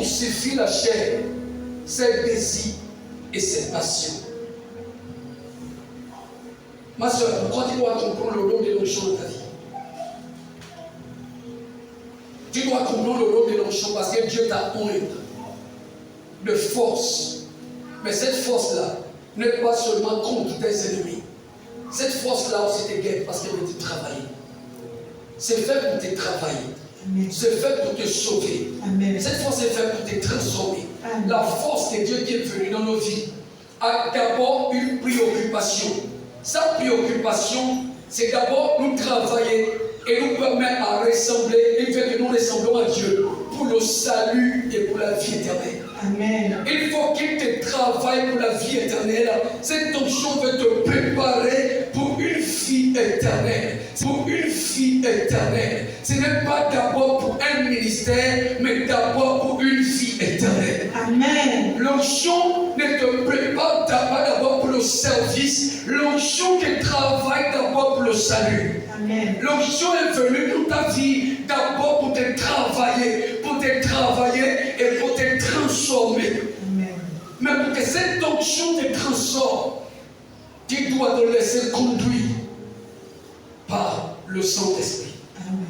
crucifie la chair, ses désirs et ses passions. Ma soeur, pourquoi tu dois comprendre le rôle de l'onction dans ta vie? Tu dois comprendre le rôle de l'onction parce que Dieu t'a honné de force. Mais cette force-là n'est pas seulement contre tes ennemis. Cette force-là aussi te guette parce qu'elle veut te travailler. C'est fait pour te travailler. C'est fait pour te sauver. Amen. Cette force est faite pour te transformer. Amen. La force de Dieu qui est venue dans nos vies a d'abord une préoccupation. Sa préoccupation, c'est d'abord nous travailler et nous permettre à ressembler. Il veut que nous ressemblons à Dieu pour le salut et pour la vie éternelle. Amen. Il faut qu'il te travaille pour la vie éternelle. Cette onction veut te préparer pour une vie éternelle. Pour une vie éternelle. Ce n'est pas d'abord pour un ministère, mais d'abord pour une vie éternelle. Amen. L'onction ne te prépare pas d'abord pour le service. L'onction te travaille d'abord pour le salut. Amen. L'onction est venue dans ta vie d'abord pour te travailler et pour te transformer. Amen. Mais pour que cette onction te transforme, tu dois te laisser conduire par le Saint-Esprit. Amen.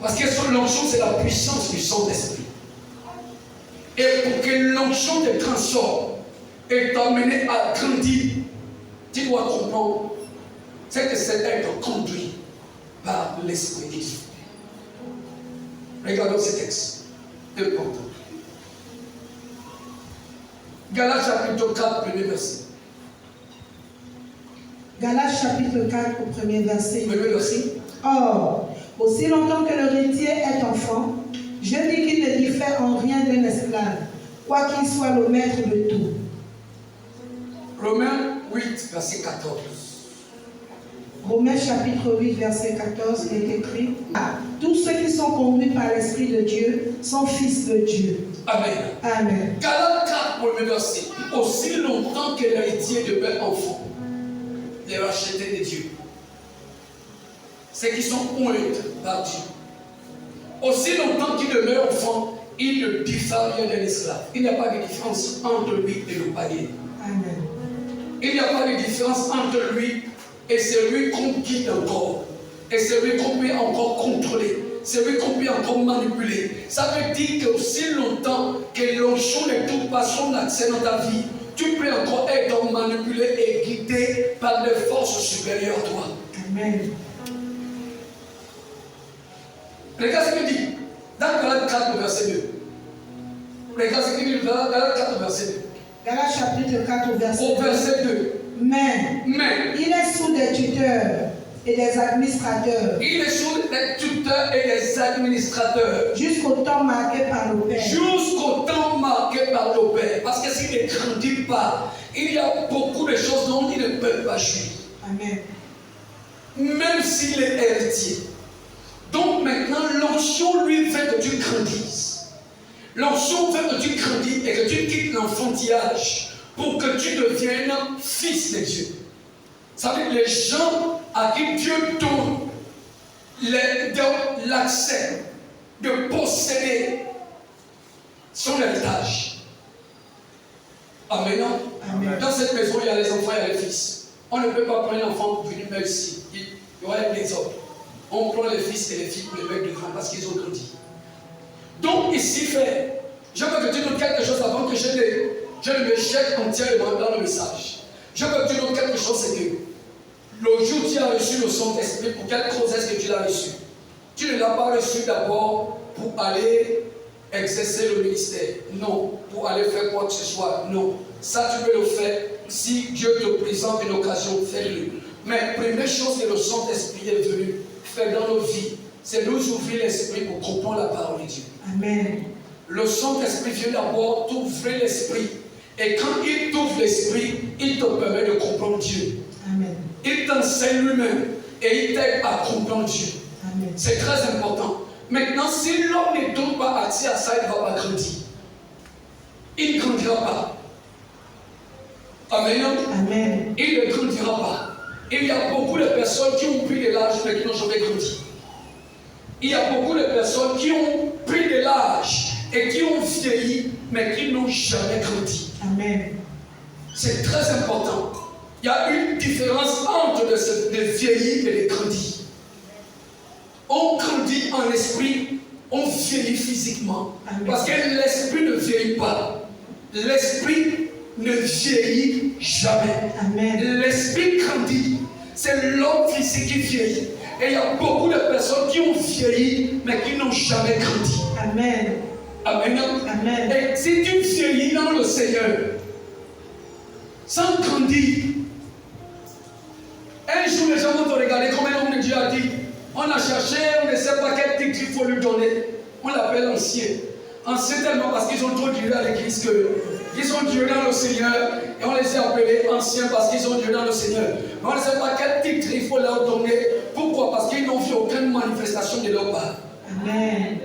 Parce que l'onction, c'est la puissance du Saint-Esprit. Et pour que l'onction te transforme et t'amener à grandir, tu dois comprendre c'est que c'est être conduit par l'Esprit de Dieu. Regardons ce texte. Important. Galates chapitre 4, premier verset. Galates chapitre 4, au premier verset. Or, aussi longtemps que l'héritier est enfant, je dis qu'il ne diffère en rien d'un esclave, quoiqu'il soit le maître de tout. Romains 8, verset 14. Romains chapitre 8, verset 14 est écrit: tous ceux qui sont conduits par l'Esprit de Dieu sont fils de Dieu. Amen. Amen. Galates 4, premier verset. Aussi longtemps que l'héritier demeure enfant, les rachetés de Dieu, ceux qui sont honnêtes par Dieu, aussi longtemps qu'il demeure enfant, il ne diffère rien d'un esclave. Il n'y a pas de différence entre lui et le païen. Amen. Il n'y a pas de différence entre lui et celui qu'on guide encore, et celui qu'on peut encore contrôler, celui qu'on peut encore manipuler. Ça veut dire que aussi longtemps que l'onction ne trouve pas son accès dans ta vie, tu peux encore être manipulé et guidé par des forces supérieures à toi. Amen. Regarde ce qu'il dit dans Galates 4, verset 2. Regarde ce qu'il dit dans Galates 4, verset 2. Galates chapitre 4, Au verset 2. Mais il est sous des tuteurs et des administrateurs. Il est sous des tuteurs et des administrateurs. Jusqu'au temps marqué par le Père. Jusqu'au temps marqué par le Père. Parce que s'il ne grandit pas, il y a beaucoup de choses dont il ne peut pas jouir. Amen. Même s'il est héritier. Donc maintenant, l'onction lui fait que tu grandisses. L'onction fait que tu grandis et que tu quittes l'enfantillage pour que tu deviennes fils de Dieu. Ça veut dire les gens à qui Dieu donne l'accès de posséder son héritage. Amen. Amen. Dans cette maison, il y a les enfants et les fils. On ne peut pas prendre un enfant pour venir mettre ici. Il y aura des autres. On prend les fils et les filles pour les mettre devant parce qu'ils ont grandi. Donc ici, frère, je veux que tu notes quelque chose avant que je ne me jette entièrement dans le message. Je veux que tu notes quelque chose, c'est que le jour où tu as reçu le Saint-Esprit, pour quelle cause est-ce que tu l'as reçu? Tu ne l'as pas reçu d'abord pour aller exercer le ministère. Non. Pour aller faire quoi que ce soit. Non. Ça, tu peux le faire. Si Dieu te présente une occasion, fais-le. Mais première chose que le Saint-Esprit est venu faire dans nos vies, c'est nous ouvrir l'esprit pour comprendre la parole de Dieu. Amen. Le Saint-Esprit vient d'abord t'ouvrir l'esprit. Et quand il t'ouvre l'esprit, il te permet de comprendre Dieu. Amen. Il t'enseigne lui-même et il t'aide à comprendre Dieu. Amen. C'est très important. Maintenant, si l'homme ne donne pas accès à ça, il ne va pas grandir. Il ne grandira pas. Amen. Amen. Il ne grandira pas. Il y a beaucoup de personnes qui ont pris de l'âge mais qui n'ont jamais grandi. Il y a beaucoup de personnes qui ont pris de l'âge et qui ont vieilli, mais qui n'ont jamais grandi. Amen. C'est très important. Il y a une différence entre de vieillir et de grandir. On grandit en esprit, on vieillit physiquement. Amen. Parce que l'esprit ne vieillit pas. L'esprit ne vieillit jamais. Amen. L'esprit grandit. C'est l'homme physique qui vieillit. Et il y a beaucoup de personnes qui ont vieilli, mais qui n'ont jamais grandi. Amen. Amen. Amen. Et si tu vieillis dans le Seigneur, sans grandir, un jour les gens vont te regarder comme un homme de Dieu a dit. On a cherché, on ne sait pas quel titre il faut lui donner. On l'appelle ancien. Ancien tellement parce qu'ils ont trop duré à l'église qu'ils ont duré dans le Seigneur. Et on les a appelés anciens parce qu'ils ont duré dans le Seigneur. Mais on ne sait pas quel titre il faut leur donner. Pourquoi? Parce qu'ils n'ont vu aucune manifestation de leur part. Amen.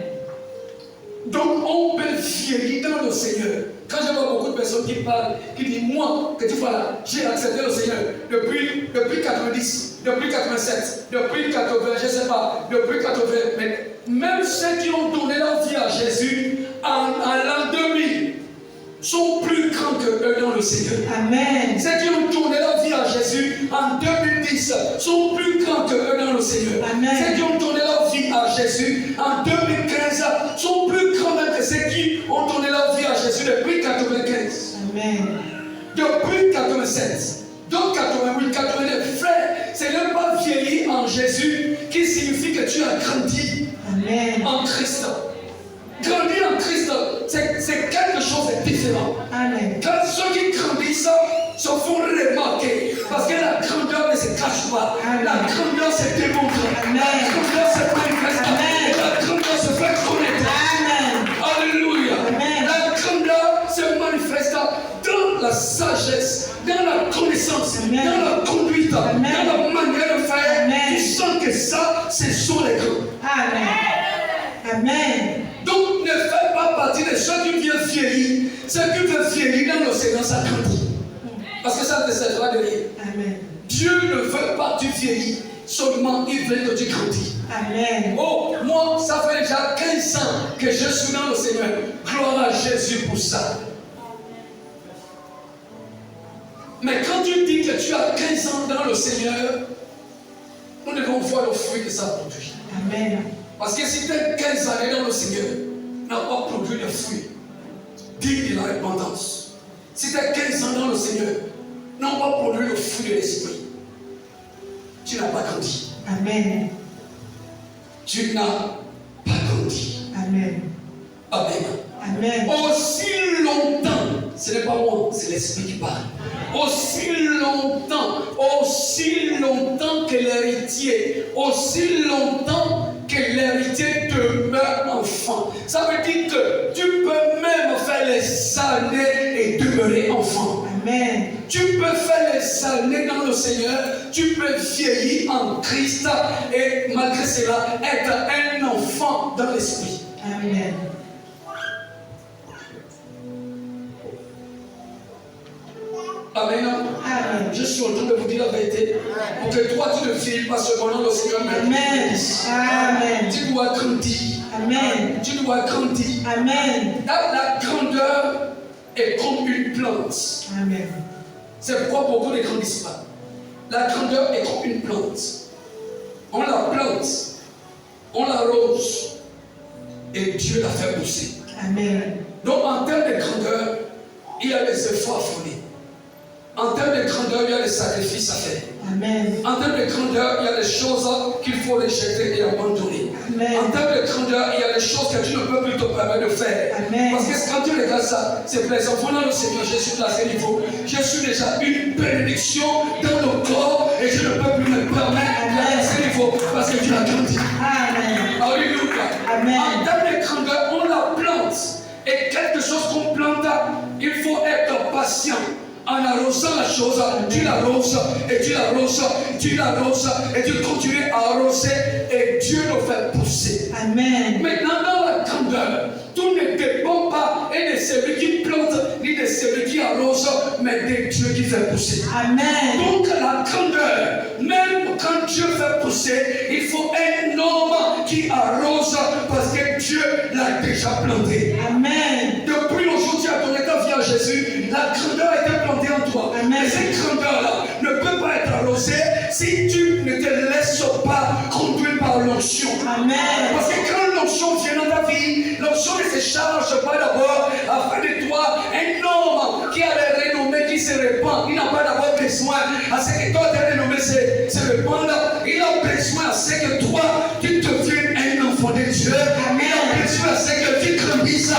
Donc on peut vieillir dans le Seigneur. Quand je vois beaucoup de personnes qui parlent, qui disent moi, que tu vois là, j'ai accepté le Seigneur depuis 90, depuis 87, depuis 80, je ne sais pas, depuis 80. Mais même ceux qui ont donné leur vie à Jésus en l'an 2000 sont plus grands que eux dans le Seigneur. Amen. Ceux qui ont donné leur vie à Jésus en 2010 sont plus grands que eux dans le Seigneur. Amen. Ceux qui ont donné leur vie à Jésus en 2015 sont plus grands même que ceux qui ont donné leur vie à Jésus depuis 95. Amen. Depuis 87. Donc 88, 89. Frère, c'est même pas vieillir en Jésus qui signifie que tu as grandi. Amen. En Christ. Grandir en Christ, c'est quelque chose de différent. Amen. Quand ceux qui grandissent se font remarquer, parce que la grandeur ne se cache pas. Amen. La grandeur se démontre. Amen. La grandeur se manifeste. Amen. Et la grandeur se fait connaître. Amen. Alléluia. Amen. La grandeur se manifeste dans la sagesse, dans la connaissance, Amen. dans la conduite, Amen. dans la manière de faire. Amen. Tu sens que ça, ce sont les grands. Amen. Amen. Donc ne fais pas partie de ceux qui viennent vieillir. Ceux qui veulent vieillir dans le Seigneur, ça grandit. Parce que ça ne te servira de rien. Amen. Dieu ne veut pas que tu vieillis, seulement il veut que tu grandis. Amen. Oh, moi, ça fait déjà 15 ans que je suis dans le Seigneur. Gloire à Jésus pour ça. Mais quand tu dis que tu as 15 ans dans le Seigneur, nous devons voir le fruit que ça produit. Amen. Parce que si tu as 15 années dans le Seigneur, n'a pas produit de fruits digne de la repentance. Si tu as 15 ans dans le Seigneur, n'a pas produit le fruit de l'esprit, tu n'as pas grandi. Amen. Tu n'as pas grandi. Amen. Amen. Amen. Aussi longtemps, ce n'est pas moi, c'est l'esprit qui parle. Aussi longtemps que l'héritier, aussi longtemps que l'héritier demeure enfant. Ça veut dire que tu peux même faire les années et demeurer enfant. Amen. Tu peux faire les années dans le Seigneur, tu peux vieillir en Christ et malgré cela être un enfant dans l'esprit. Amen. Amen. Amen. Je suis en train de vous dire la vérité. Pour que toi tu ne vieillis pas seulement dans le Seigneur, mais Amen. Amen. tu dois grandir. Amen. Tu dois grandir. Amen. La grandeur est comme une plante. Amen. C'est pourquoi beaucoup ne grandissent pas. La grandeur est comme une plante. On la plante, on l'arrose et Dieu la fait pousser. Amen. Donc en termes de grandeur, il y a des efforts à fournir. En termes de grandeur, il y a des sacrifices à faire. Amen. En termes de grandeur, il y a des choses qu'il faut rejeter et abandonner. Amen. En termes de grandeur, il y a des choses que tu ne peux plus te permettre de faire. Amen. Parce que quand tu regardes ça, c'est plaisant. Voilà le Seigneur, je suis à ce niveau. Je suis déjà une bénédiction dans le corps et je ne peux plus me permettre à ce niveau parce que tu as grandi. Amen. Alléluia. Amen. En termes de grandeur, on la plante. Et quelque chose qu'on plante, il faut être patient. En arrosant la chose, tu l'arroses, et tu l'arroses, tu l'arroses, et tu continues à arroser, et Dieu le fait pousser. Amen. Maintenant, dans la grandeur, tout ne dépend pas et de celui qui plante, ni de celui qui arrose, mais de Dieu qui fait pousser. Amen. Donc la grandeur, même quand Dieu fait pousser, il faut un homme qui arrose parce que Dieu l'a déjà planté. Amen. grandeur a été plantée en toi. Amen. Mais cette grandeur-là ne peut pas être arrosée si tu ne te laisses pas conduire par l'onction. Amen. Parce que quand l'onction vient dans ta vie, l'onction ne se charge pas d'abord à faire de toi un homme qui a la renommée, qui se répand. Il n'a pas d'abord besoin à ce que toi, ta renommée se répande. Il a besoin à ce que toi, tu deviennes un enfant de Dieu. Il a besoin à ce que tu grandisses.